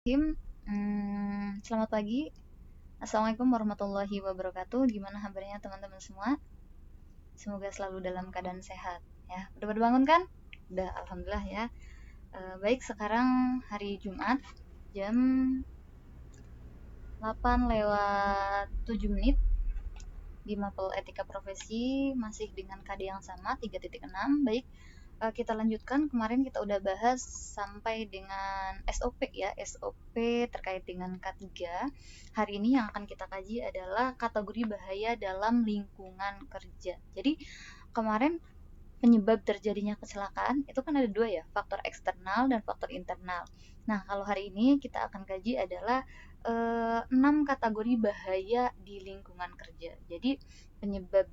Selamat pagi. Assalamualaikum warahmatullahi wabarakatuh. Gimana kabarnya teman-teman semua? Semoga selalu dalam keadaan sehat. Ya, udah pada bangun kan? Udah, alhamdulillah ya. Baik, sekarang hari Jumat jam 8 lewat 7 menit di Mapel Etika Profesi masih dengan KD yang sama 3.6. Baik, kita lanjutkan. Kemarin kita udah bahas sampai dengan SOP ya, SOP terkait dengan K3. Hari ini yang akan kita kaji adalah kategori bahaya dalam lingkungan kerja. Jadi kemarin penyebab terjadinya kecelakaan itu kan ada dua ya, faktor eksternal dan faktor internal. Nah, kalau hari ini kita akan kaji adalah 6 kategori bahaya di lingkungan kerja. Jadi penyebab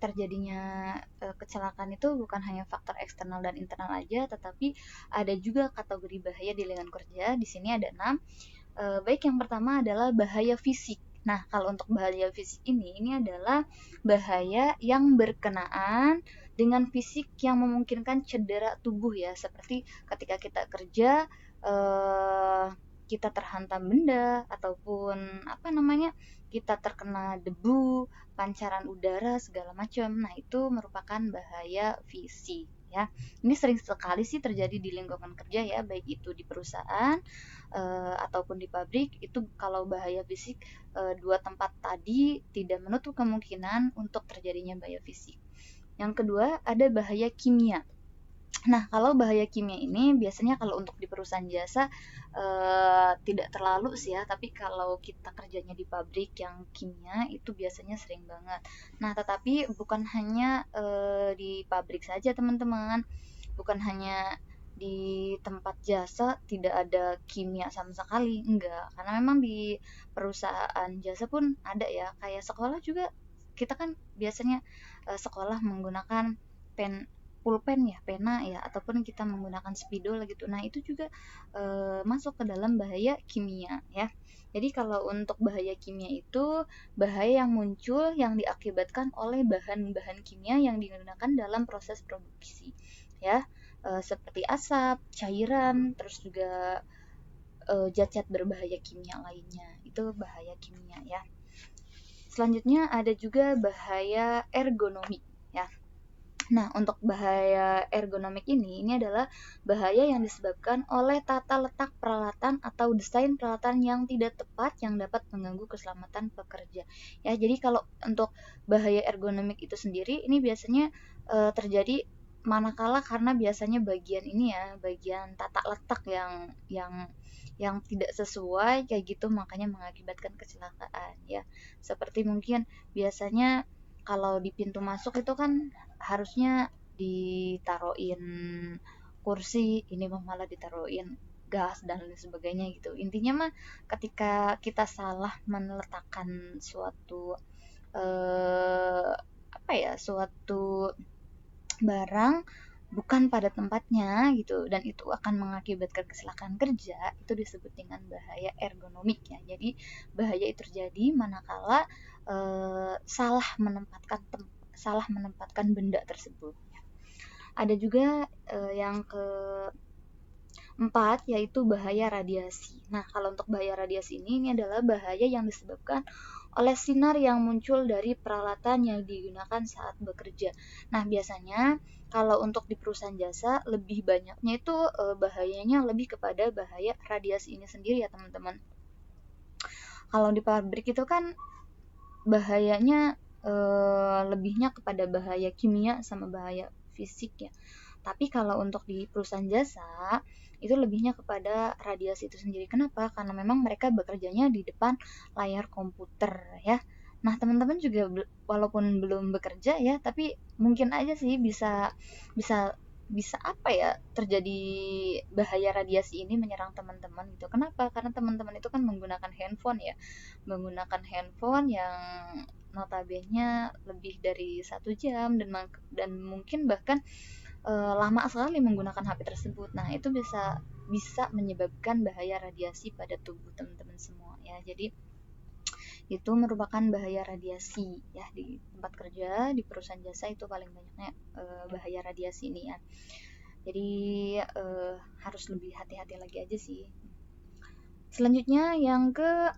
terjadinya kecelakaan itu bukan hanya faktor eksternal dan internal aja, tetapi ada juga kategori bahaya di lingkungan kerja. Di sini ada 6. Baik, yang pertama adalah bahaya fisik. Nah, kalau untuk bahaya fisik ini adalah bahaya yang berkenaan dengan fisik yang memungkinkan cedera tubuh ya, seperti ketika kita kerja, eh, kita terhantam benda ataupun apa namanya, kita terkena debu, pancaran udara segala macam. Nah, itu merupakan bahaya fisik ya. Ini sering sekali sih terjadi di lingkungan kerja ya, baik itu di perusahaan ataupun di pabrik. Itu kalau bahaya fisik, dua tempat tadi tidak menutup kemungkinan untuk terjadinya bahaya fisik. Yang kedua ada bahaya kimia. Nah, kalau bahaya kimia ini biasanya kalau untuk di perusahaan jasa tidak terlalu sih ya, tapi kalau kita kerjanya di pabrik yang kimia itu biasanya sering banget. Nah, tetapi bukan hanya di pabrik saja teman-teman, bukan hanya di tempat jasa tidak ada kimia sama sekali, enggak. Karena memang di perusahaan jasa pun ada ya, kayak sekolah juga kita kan biasanya sekolah menggunakan pen pulpen ya, pena ya, ataupun kita menggunakan spidol gitu. Nah, itu juga masuk ke dalam bahaya kimia ya. Jadi kalau untuk bahaya kimia itu bahaya yang muncul yang diakibatkan oleh bahan-bahan kimia yang digunakan dalam proses produksi ya. Seperti asap, cairan, terus juga zat-zat berbahaya kimia lainnya. Itu bahaya kimia ya. Selanjutnya ada juga bahaya ergonomi ya. Nah, untuk bahaya ergonomik ini adalah bahaya yang disebabkan oleh tata letak peralatan atau desain peralatan yang tidak tepat yang dapat mengganggu keselamatan pekerja. Ya, jadi kalau untuk bahaya ergonomik itu sendiri ini biasanya terjadi manakala karena biasanya bagian ini ya, bagian tata letak yang tidak sesuai kayak gitu makanya mengakibatkan kecelakaan ya. Seperti mungkin biasanya kalau di pintu masuk itu kan harusnya ditaruhin kursi, ini malah ditaruhin gas dan lain sebagainya gitu. Intinya mah ketika kita salah meletakkan suatu apa ya, suatu barang bukan pada tempatnya gitu dan itu akan mengakibatkan kecelakaan kerja, itu disebut dengan bahaya ergonomik ya. Jadi bahaya itu terjadi manakala salah menempatkan benda tersebut. Ada juga yang keempat yaitu bahaya radiasi. Nah, kalau untuk bahaya radiasi ini adalah bahaya yang disebabkan oleh sinar yang muncul dari peralatan yang digunakan saat bekerja. Nah, biasanya kalau untuk di perusahaan jasa lebih banyaknya itu bahayanya lebih kepada bahaya radiasi ini sendiri ya teman-teman. Kalau di pabrik itu kan bahayanya lebihnya kepada bahaya kimia sama bahaya fisik ya. Tapi kalau untuk di perusahaan jasa itu lebihnya kepada radiasi itu sendiri. Kenapa? Karena memang mereka bekerjanya di depan layar komputer ya. Nah, teman-teman juga walaupun belum bekerja ya, tapi mungkin aja sih bisa bisa bisa apa ya, terjadi bahaya radiasi ini menyerang teman-teman gitu. Kenapa? Karena teman-teman itu kan menggunakan handphone ya. Menggunakan handphone yang notabene lebih dari 1 jam dan mungkin bahkan lama sekali menggunakan HP tersebut. Nah, itu bisa bisa menyebabkan bahaya radiasi pada tubuh teman-teman semua ya. Jadi itu merupakan bahaya radiasi ya di tempat kerja, di perusahaan jasa itu paling banyaknya bahaya radiasi ini ya. Jadi harus lebih hati-hati lagi aja sih. Selanjutnya yang ke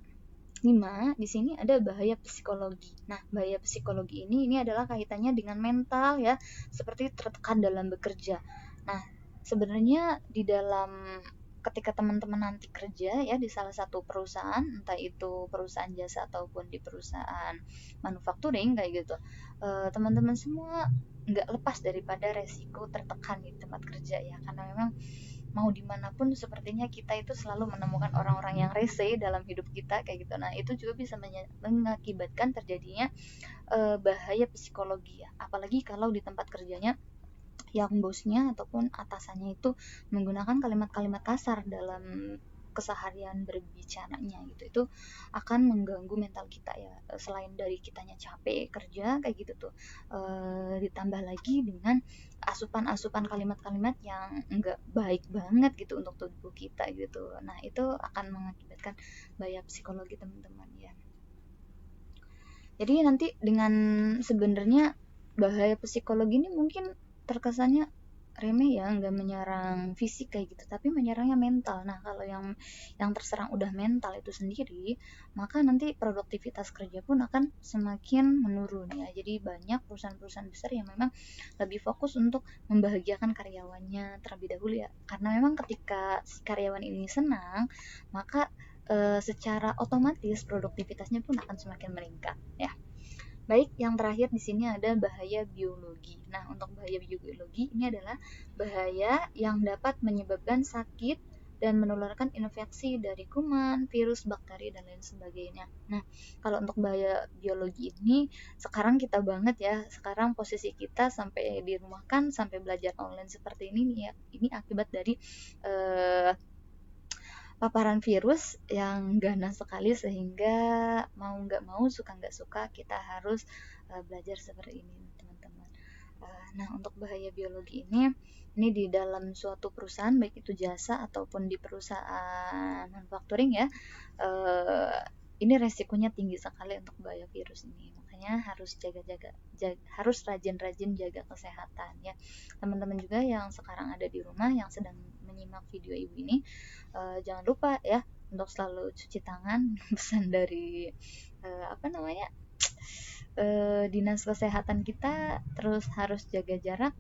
5, di sini ada bahaya psikologi. Nah, bahaya psikologi ini adalah kaitannya dengan mental ya, seperti tertekan dalam bekerja. Nah, sebenarnya di dalam ketika teman-teman nanti kerja ya di salah satu perusahaan, entah itu perusahaan jasa ataupun di perusahaan manufacturing kayak gitu, teman-teman semua nggak lepas daripada resiko tertekan di tempat kerja ya, karena memang mau dimanapun sepertinya kita itu selalu menemukan orang-orang yang rese dalam hidup kita kayak gitu. Nah, itu juga bisa mengakibatkan terjadinya bahaya psikologi ya, apalagi kalau di tempat kerjanya yang bosnya ataupun atasannya itu menggunakan kalimat-kalimat kasar dalam keseharian berbicaranya gitu. Itu akan mengganggu mental kita ya. Selain dari kitanya capek kerja kayak gitu tuh, ditambah lagi dengan asupan-asupan kalimat-kalimat yang enggak baik banget gitu untuk tubuh kita gitu. Nah, itu akan mengakibatkan bahaya psikologi teman-teman ya. Jadi nanti dengan sebenarnya bahaya psikologi ini mungkin terkesannya remeh ya, nggak menyerang fisik kayak gitu, tapi menyerangnya mental. Nah, kalau yang terserang udah mental itu sendiri, maka nanti produktivitas kerja pun akan semakin menurun ya. Jadi banyak perusahaan-perusahaan besar yang memang lebih fokus untuk membahagiakan karyawannya terlebih dahulu ya. Karena memang ketika si karyawan ini senang, maka secara otomatis produktivitasnya pun akan semakin meningkat ya. Baik, yang terakhir di sini ada bahaya biologi. Nah, untuk bahaya biologi ini adalah bahaya yang dapat menyebabkan sakit dan menularkan infeksi dari kuman, virus, bakteri, dan lain sebagainya. Nah, kalau untuk bahaya biologi ini, sekarang kita banget ya, sekarang posisi kita sampai dirumahkan, sampai belajar online seperti ini nih ya, ini akibat dari eh, paparan virus yang ganas sekali, sehingga mau nggak mau, suka nggak suka, kita harus belajar seperti ini teman-teman. Nah, untuk bahaya biologi ini di dalam suatu perusahaan, baik itu jasa ataupun di perusahaan manufacturing ya, eh, ini resikonya tinggi sekali untuk bahaya virus ini. Makanya harus harus rajin-rajin jaga kesehatan ya. Teman-teman juga yang sekarang ada di rumah yang sedang menyimak video ibu ini, jangan lupa ya untuk selalu cuci tangan. Pesan dari apa namanya, dinas kesehatan kita, terus harus jaga jarak,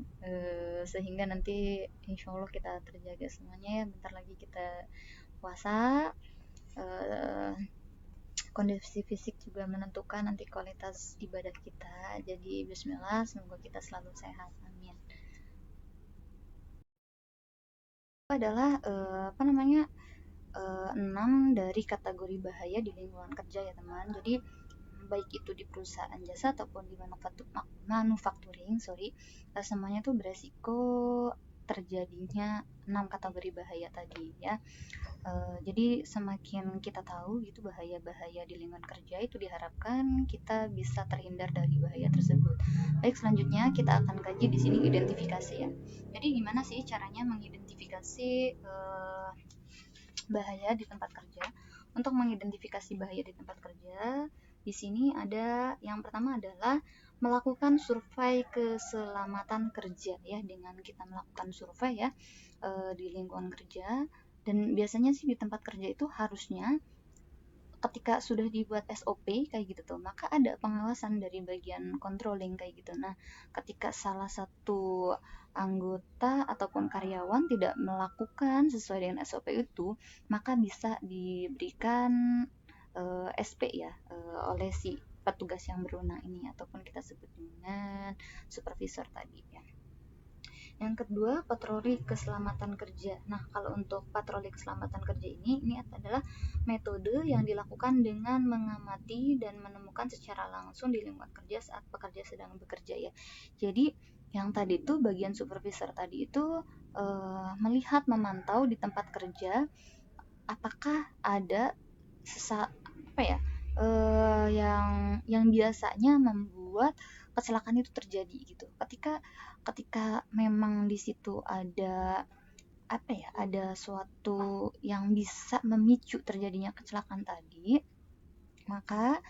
sehingga nanti insya Allah kita terjaga semuanya ya. Bentar lagi kita puasa, eh, kondisi fisik juga menentukan nanti kualitas ibadah kita. Jadi bismillah, semoga kita selalu sehat, amin. Itu adalah apa namanya, 6 dari kategori bahaya di lingkungan kerja ya teman. Jadi baik itu di perusahaan jasa ataupun di manufacturing, semuanya tuh beresiko terjadinya 6 kategori bahaya tadi ya. Jadi semakin kita tahu gitu bahaya-bahaya di lingkungan kerja, itu diharapkan kita bisa terhindar dari bahaya tersebut. Baik, selanjutnya kita akan kaji di sini identifikasi ya. Jadi gimana sih caranya mengidentifikasi bahaya di tempat kerja? Untuk mengidentifikasi bahaya di tempat kerja, di sini ada yang pertama adalah melakukan survei keselamatan kerja ya, dengan kita melakukan survei ya di lingkungan kerja. Dan biasanya sih di tempat kerja itu harusnya ketika sudah dibuat SOP kayak gitu tuh, maka ada pengawasan dari bagian controlling kayak gitu. Nah, ketika salah satu anggota ataupun karyawan tidak melakukan sesuai dengan SOP itu, maka bisa diberikan SP ya oleh si petugas yang berwenang ini, ataupun kita sebut dengan supervisor tadi ya. Yang kedua, patroli keselamatan kerja. Nah, kalau untuk patroli keselamatan kerja ini adalah metode yang dilakukan dengan mengamati dan menemukan secara langsung di lingkungan kerja saat pekerja sedang bekerja ya. Jadi, yang tadi itu bagian supervisor tadi itu melihat, memantau di tempat kerja apakah ada apa ya, yang biasanya membuat kecelakaan itu terjadi gitu. Ketika memang di situ ada apa ya, ada suatu yang bisa memicu terjadinya kecelakaan tadi, maka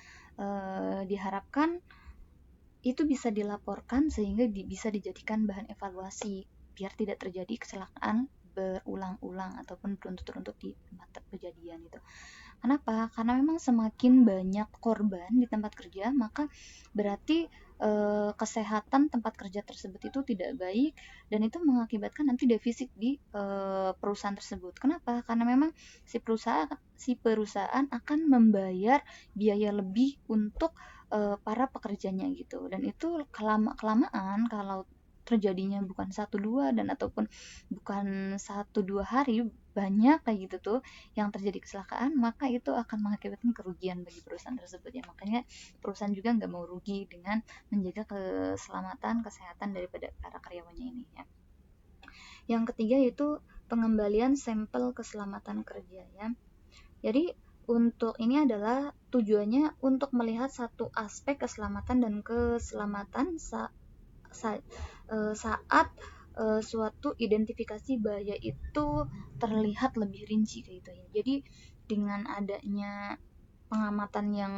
diharapkan itu bisa dilaporkan sehingga bisa dijadikan bahan evaluasi biar tidak terjadi kecelakaan berulang-ulang ataupun beruntut-runtut di tempat kejadian itu. Kenapa? Karena memang semakin banyak korban di tempat kerja, maka berarti kesehatan tempat kerja tersebut itu tidak baik dan itu mengakibatkan nanti defisit di perusahaan tersebut. Kenapa? Karena memang si perusahaan akan membayar biaya lebih untuk para pekerjanya gitu. Dan itu kelamaan kalau terjadinya bukan 1 2 dan ataupun bukan 1 2 hari, banyak kayak gitu tuh yang terjadi kecelakaan, maka itu akan mengakibatkan kerugian bagi perusahaan tersebut ya. Makanya perusahaan juga nggak mau rugi dengan menjaga keselamatan kesehatan daripada para karyawannya ini ya. Yang ketiga yaitu pengembalian sampel keselamatan kerja ya. Jadi untuk ini adalah tujuannya untuk melihat satu aspek keselamatan dan keselamatan saat suatu identifikasi bahaya itu terlihat lebih rinci kayak gitu ya. Jadi dengan adanya pengamatan yang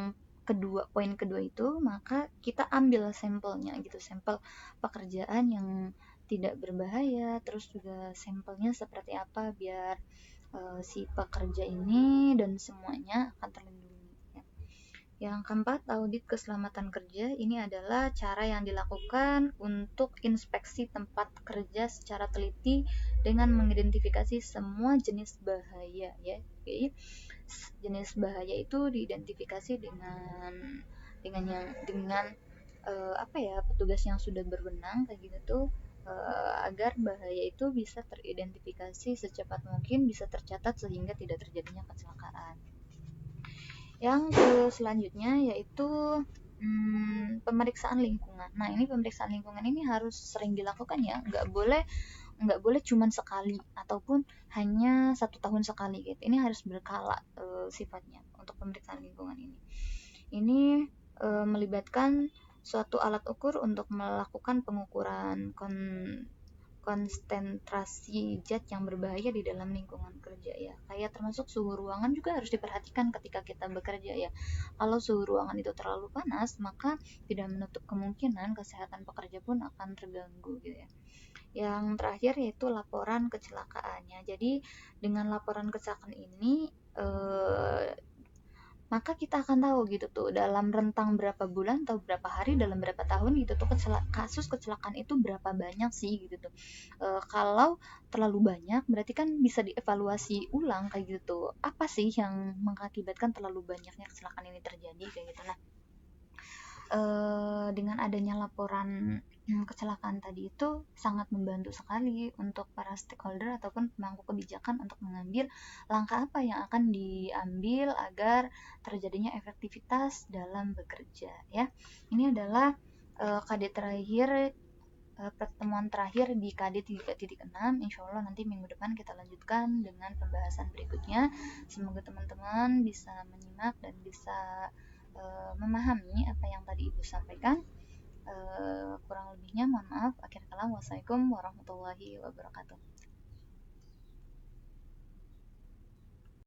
poin kedua itu, maka kita ambil sampelnya gitu, sampel pekerjaan yang tidak berbahaya, terus juga sampelnya seperti apa biar si pekerja ini dan semuanya akan terlindungi ya. Yang keempat, audit keselamatan kerja. Ini adalah cara yang dilakukan untuk inspeksi tempat kerja secara teliti dengan mengidentifikasi semua jenis bahaya ya. Jadi, jenis bahaya itu diidentifikasi dengan petugas yang sudah berwenang kayak gitu tuh, agar bahaya itu bisa teridentifikasi secepat mungkin, bisa tercatat sehingga tidak terjadinya kecelakaan. Yang selanjutnya yaitu pemeriksaan lingkungan. Nah, ini pemeriksaan lingkungan ini harus sering dilakukan ya, nggak boleh cuman sekali ataupun hanya 1 tahun sekali gitu. Ini harus berkala sifatnya untuk pemeriksaan lingkungan ini. Ini melibatkan suatu alat ukur untuk melakukan pengukuran konsentrasi zat yang berbahaya di dalam lingkungan kerja ya. Kayak termasuk suhu ruangan juga harus diperhatikan ketika kita bekerja ya. Kalau suhu ruangan itu terlalu panas, maka tidak menutup kemungkinan kesehatan pekerja pun akan terganggu gitu ya. Yang terakhir yaitu laporan kecelakaannya. Jadi dengan laporan kecelakaan ini maka kita akan tahu gitu tuh dalam rentang berapa bulan atau berapa hari dalam berapa tahun gitu tuh kasus kecelakaan itu berapa banyak sih gitu tuh. Kalau terlalu banyak berarti kan bisa dievaluasi ulang kayak gitu. Apa sih yang mengakibatkan terlalu banyaknya kecelakaan ini terjadi kayak gitu. Nah, dengan adanya laporan kecelakaan tadi itu sangat membantu sekali untuk para stakeholder ataupun pemangku kebijakan untuk mengambil langkah apa yang akan diambil agar terjadinya efektivitas dalam bekerja ya. Ini adalah KD terakhir, pertemuan terakhir di KD 3.6. Insya Allah nanti minggu depan kita lanjutkan dengan pembahasan berikutnya. Semoga teman-teman bisa menyimak dan bisa memahami apa yang tadi Ibu sampaikan. Kurang lebihnya mohon maaf. Akhir kalam, wassalamualaikum warahmatullahi wabarakatuh.